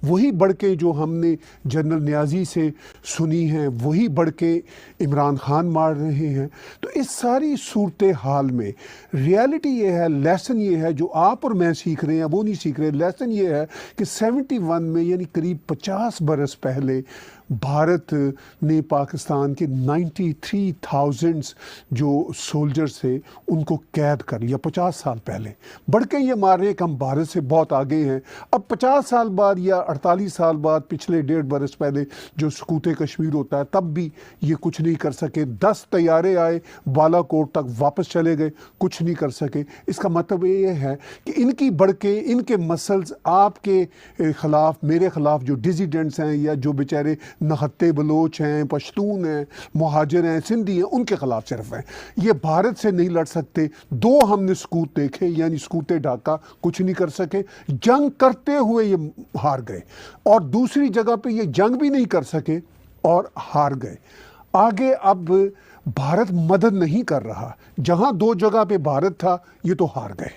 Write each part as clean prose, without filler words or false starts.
वही बढ़के जो हमने जनरल नियाज़ी से सुनी हैं, वही बढ़के इमरान खान मार रहे हैं। तो इस सारी सूरत हाल में रियलिटी ये है, लेसन ये है, जो आप और मैं सीख रहे हैं वो नहीं सीख रहे। लेसन ये है कि 71 में यानी करीब 50 बरस पहले भारत ने पाकिस्तान के 93,000 जो सोल्जर्स थे उनको कैद कर लिया 50 साल पहले। बढ़ के ये मार रहे हैं कि हम भारत से बहुत आगे हैं। अब 50 साल बाद या 48 साल बाद, पिछले 1.5 बरस पहले जो सकूत कश्मीर होता है, तब भी ये कुछ नहीं कर सके। 10 तैयारे आए, बालाकोट तक वापस चले गए, कुछ नहीं कर सके। इसका मतलब ये है कि इनकी बढ़ के इनके मसल्स आपके ख़िलाफ़, मेरे ख़िलाफ़ जो डिजिडेंट्स हैं या जो बेचारे नहत्ते बलोच हैं, पश्तून हैं, मुहाजिर हैं, सिंधी हैं, उनके ख़िलाफ़ सिर्फ हैं। ये भारत से नहीं लड़ सकते। 2 हमने सकूत देखे, यानी सकूत ढाका, कुछ नहीं कर सके। जंग करते हुए ये हार गए, और दूसरी जगह पे ये जंग भी नहीं कर सके और हार गए। आगे अब भारत मदद नहीं कर रहा। जहाँ 2 जगह पे भारत था, ये तो हार गए।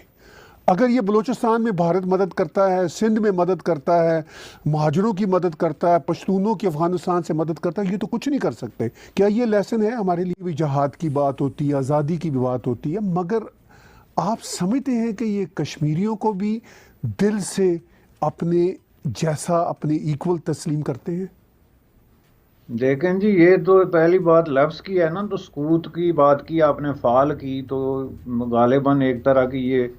अगर ये बलूचिस्तान में भारत मदद करता है, सिंध में मदद करता है, महाजरों की मदद करता है, पश्तूनों की अफ़गानिस्तान से मदद करता है, ये तो कुछ नहीं कर सकते। क्या ये लेसन है? हमारे लिए भी जहाद की बात होती है, आज़ादी की भी बात होती है, मगर आप समझते हैं कि ये कश्मीरियों को भी दिल से अपने जैसा, अपने इक्वल तस्लीम करते हैं? देखें जी, ये तो पहली बात लफ्ज़ की है ना, तो सकूत की बात की आपने, फाल की, तो गालिबन एक तरह की ये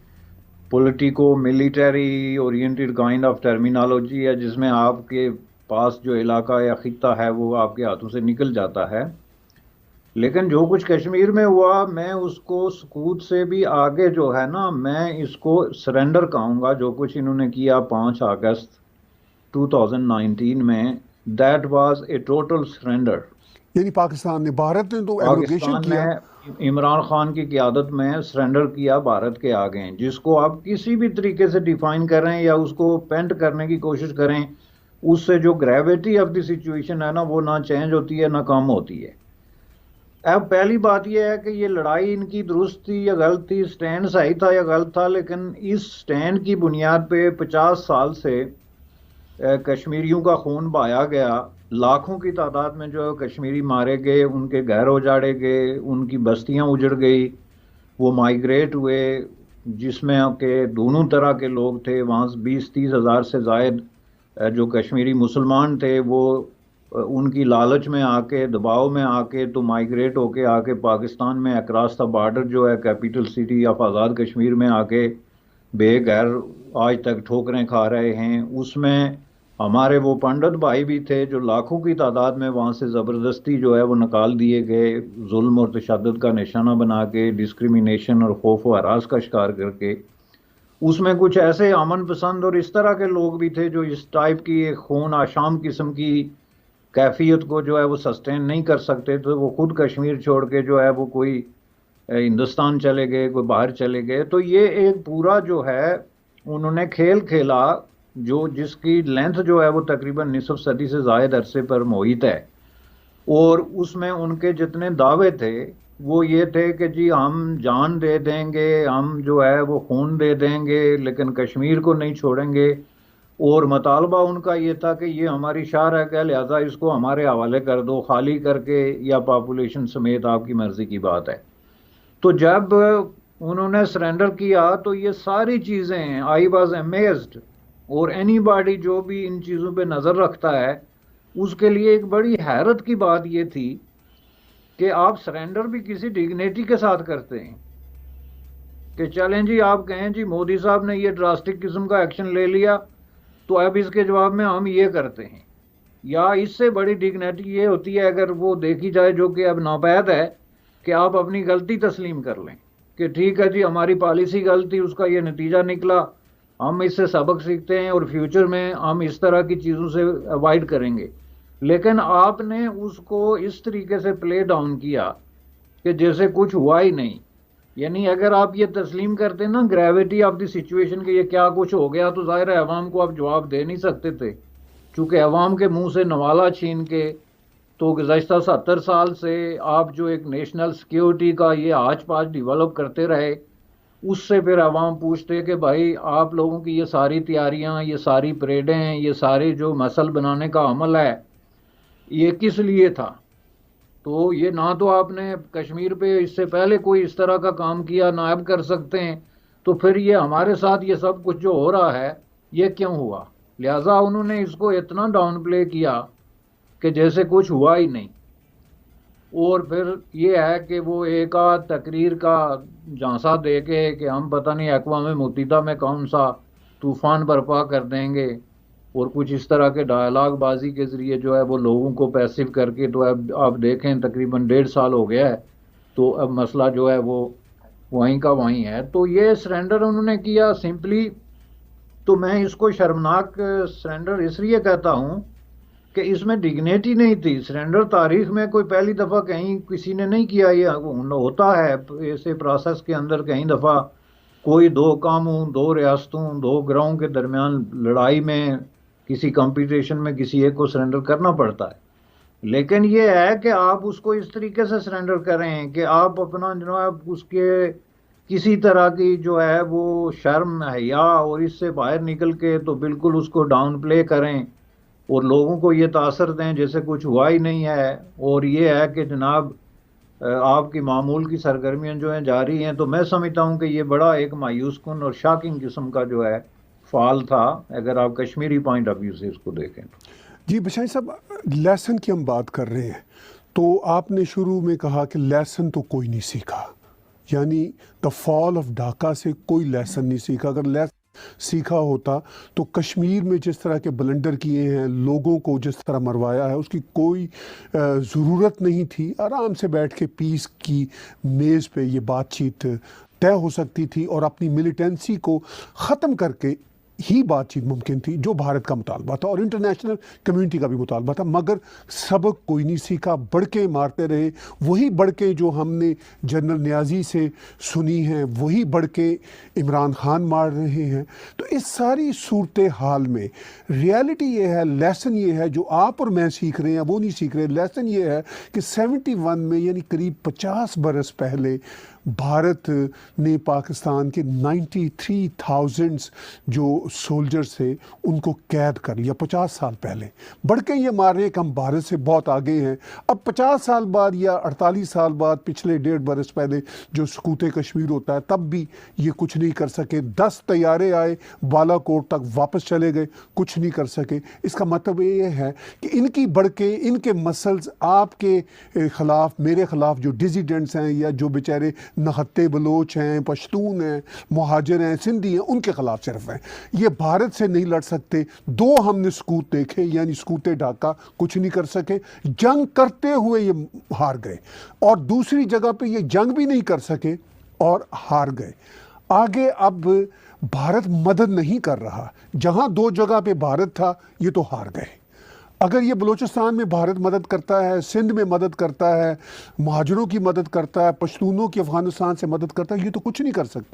politico military oriented kind of terminology है, जिसमें आपके पास जो इलाका या खित्ता है वो आपके हाथों से निकल जाता है। लेकिन जो कुछ कश्मीर में हुआ, मैं उसको सकूत से भी आगे जो है ना, मैं इसको सरेंडर कहूँगा। जो कुछ इन्होंने किया 5 अगस्त 2019 में, that was a total surrender. यानी पाकिस्तान ने, भारत ने तो एब्रोगेशन पाकिस्तान किया। ने इमरान खान की क़यादत में सरेंडर किया भारत के आगे। जिसको आप किसी भी तरीके से डिफाइन करें या उसको पेंट करने की कोशिश करें, उससे जो ग्रेविटी ऑफ द सिचुएशन है ना, वो ना चेंज होती है ना कम होती है। अब पहली बात यह है कि ये लड़ाई इनकी दुरुस्त थी या गलत थी, स्टैंड सही था या गलत था, लेकिन इस स्टैंड की बुनियाद पे 50 साल से कश्मीरियों का खून बहाया गया। लाखों की तादाद में जो कश्मीरी मारे गए, उनके घर उजाड़े गए, उनकी बस्तियां उजड़ गई, वो माइग्रेट हुए, जिसमें के दोनों तरह के लोग थे। वहाँ 20-30 हज़ार से ज़ायद जो कश्मीरी मुसलमान थे, वो उनकी लालच में आके, दबाव में आके, तो माइग्रेट होके आके पाकिस्तान में अक्रॉस द बॉर्डर जो है capital city of Azad Kashmir में आके बेघर आज तक ठोकरें खा रहे हैं। उसमें हमारे वो पंडित भाई भी थे जो लाखों की तादाद में वहाँ से ज़बरदस्ती जो है वो निकाल दिए गए, जुल्म और तशद्दुद का निशाना बना के, डिस्क्रिमिनेशन और खौफ व हरास का शिकार करके। उसमें कुछ ऐसे अमन पसंद और इस तरह के लोग भी थे जो इस टाइप की एक खून आशाम किस्म की कैफियत को जो है वो सस्टेन नहीं कर सकते, तो वो खुद कश्मीर छोड़ के जो है वो कोई हिंदुस्तान चले गए, कोई बाहर चले गए। तो ये एक पूरा जो है उन्होंने खेल खेला, जो जिसकी लेंथ जो है वो तकरीबन निसफ सदी से ज़ायद अरसे पर मोहित है। और उसमें उनके जितने दावे थे वो ये थे कि जी हम जान दे देंगे, हम जो है वो खून दे देंगे, लेकिन कश्मीर को नहीं छोड़ेंगे। और मुतालबा उनका ये था कि ये हमारी शार है, लिहाजा इसको हमारे हवाले कर दो, खाली करके या पॉपुलेशन समेत, आपकी मर्जी की बात है। तो जब उन्होंने सरेंडर किया तो ये सारी चीज़ें, आई वॉज अमेज्ड। और एनीबॉडी जो भी इन चीज़ों पे नज़र रखता है, उसके लिए एक बड़ी हैरत की बात ये थी कि आप सरेंडर भी किसी डिग्निटी के साथ करते हैं कि चलें जी, आप कहें जी मोदी साहब ने ये ड्रास्टिक किस्म का एक्शन ले लिया, तो अब इसके जवाब में हम ये करते हैं। या इससे बड़ी डिग्निटी ये होती है, अगर वो देखी जाए, जो कि अब नापैद है, कि आप अपनी गलती तस्लीम कर लें कि ठीक है जी, हमारी पॉलिसी गलत थी, उसका ये नतीजा निकला, हम इससे सबक सीखते हैं और फ्यूचर में हम इस तरह की चीज़ों से अवॉइड करेंगे। लेकिन आपने उसको इस तरीके से प्ले डाउन किया कि जैसे कुछ हुआ ही नहीं। यानी अगर आप ये तस्लीम करते ना ग्रेविटी ऑफ द सिचुएशन के ये क्या कुछ हो गया, तो जाहिर है अवाम को आप जवाब दे नहीं सकते थे, चूँकि अवाम के मुंह से नवाला छीन के। तो गुज़श्ता 70 साल से आप जो एक नेशनल सिक्योरिटी का ये आज पाँच डिवेलप करते रहे, उससे फिर अवाम पूछते कि भाई आप लोगों की ये सारी तैयारियां, ये सारी परेडें, ये सारे जो मसल बनाने का अमल है, ये किस लिए था? तो ये ना तो आपने कश्मीर पे इससे पहले कोई इस तरह का काम किया, ना अब कर सकते हैं, तो फिर ये हमारे साथ ये सब कुछ जो हो रहा है ये क्यों हुआ? लिहाजा उन्होंने इसको इतना डाउन प्ले किया कि जैसे कुछ हुआ ही नहीं। और फिर ये है कि वो एक आध तकरीर का झांसा दे के कि हम पता नहीं अक़वाम मुत्तहिदा में कौन सा तूफान बर्पा कर देंगे, और कुछ इस तरह के डायलॉग बाजी के जरिए जो है वो लोगों को पैसिव करके, तो अब आप देखें तकरीबन 1.5 साल हो गया है, तो अब मसला जो है वो वहीं का वहीं है। तो ये सरेंडर उन्होंने किया सिंपली। तो मैं इसको शर्मनाक सरेंडर इसलिए कहता हूँ कि इसमें डिग्निटी नहीं थी। सरेंडर तारीख में कोई पहली दफ़ा कहीं किसी ने नहीं किया। ये होता है ऐसे प्रोसेस के अंदर, कहीं दफ़ा कोई दो कामों, दो रियासतों, दो ग्रोहों के दरमियान लड़ाई में, किसी कंपटीशन में किसी एक को सरेंडर करना पड़ता है। लेकिन ये है कि आप उसको इस तरीके से सरेंडर करें कि आप अपना जनाब उसके किसी तरह की जो है वो शर्म, हया और इससे बाहर निकल के तो बिल्कुल उसको डाउन प्ले करें और लोगों को ये तासर दें जैसे कुछ हुआ ही नहीं है। और ये है कि जनाब आपकी मामूल की सरगर्मियां जो हैं जारी हैं। तो मैं समझता हूं कि ये बड़ा एक मायूस कुन और शॉकिंग किस्म का जो है फाल था, अगर आप कश्मीरी पॉइंट ऑफ व्यू से इसको देखें तो। जी बशाई साहब, लेसन की हम बात कर रहे हैं, तो आपने शुरू में कहा कि लेसन तो कोई नहीं सीखा, यानी द फॉल ऑफ ढाका से कोई लेसन नहीं सीखा। अगर लेसन सीखा होता तो कश्मीर में जिस तरह के ब्लंडर किए हैं, लोगों को जिस तरह मरवाया है, उसकी कोई ज़रूरत नहीं थी। आराम से बैठ के पीस की मेज़ पे ये बातचीत तय हो सकती थी और अपनी मिलिटेंसी को ख़त्म करके ही बातचीत मुमकिन थी, जो भारत का मुतालबा था और इंटरनेशनल कम्युनिटी का भी मुतालबा था। मगर सबक कोई नहीं सीखा, बढ़के मारते रहे। वही बढ़के जो हमने जनरल नियाज़ी से सुनी हैं, वही बढ़के इमरान खान मार रहे हैं। तो इस सारी सूरत हाल में रियलिटी ये है, लेसन ये है, जो आप और मैं सीख रहे हैं वो नहीं सीख रहे। लेसन ये है कि 71 में, यानी करीब 50 बरस पहले, भारत ने पाकिस्तान के 93,000 जो सोल्जर्स थे उनको कैद कर लिया 50 साल पहले। बढ़ के ये मार रहे हैं कि हम भारत से बहुत आगे हैं। अब 50 साल बाद या 48 साल बाद, पिछले 1.5 बरस पहले जो सकूत कश्मीर होता है, तब भी ये कुछ नहीं कर सके। 10 तैयारे आए, बालाकोट तक वापस चले गए, कुछ नहीं कर सके। इसका मतलब ये है कि इनकी बढ़ के, इनके मसल्स आपके ख़िलाफ़, मेरे ख़िलाफ़ जो डिजिडेंट्स हैं या जो बेचारे नहत्ते बलोच हैं, पश्तून हैं, मुहाजिर हैं, सिंधी हैं, उनके ख़िलाफ़ सिर्फ हैं। ये भारत से नहीं लड़ सकते। 2 हमने सकूत देखे, यानी सकूत ढाका, कुछ नहीं कर सके। जंग करते हुए ये हार गए, और दूसरी जगह पे ये जंग भी नहीं कर सके और हार गए। आगे अब भारत मदद नहीं कर रहा। जहां 2 जगह पे भारत था, ये तो हार गए। अगर ये बलूचिस्तान में भारत मदद करता है, सिंध में मदद करता है, मुहाजिरों की मदद करता है, पश्तूनों की अफ़गानिस्तान से मदद करता है, ये तो कुछ नहीं कर सकते।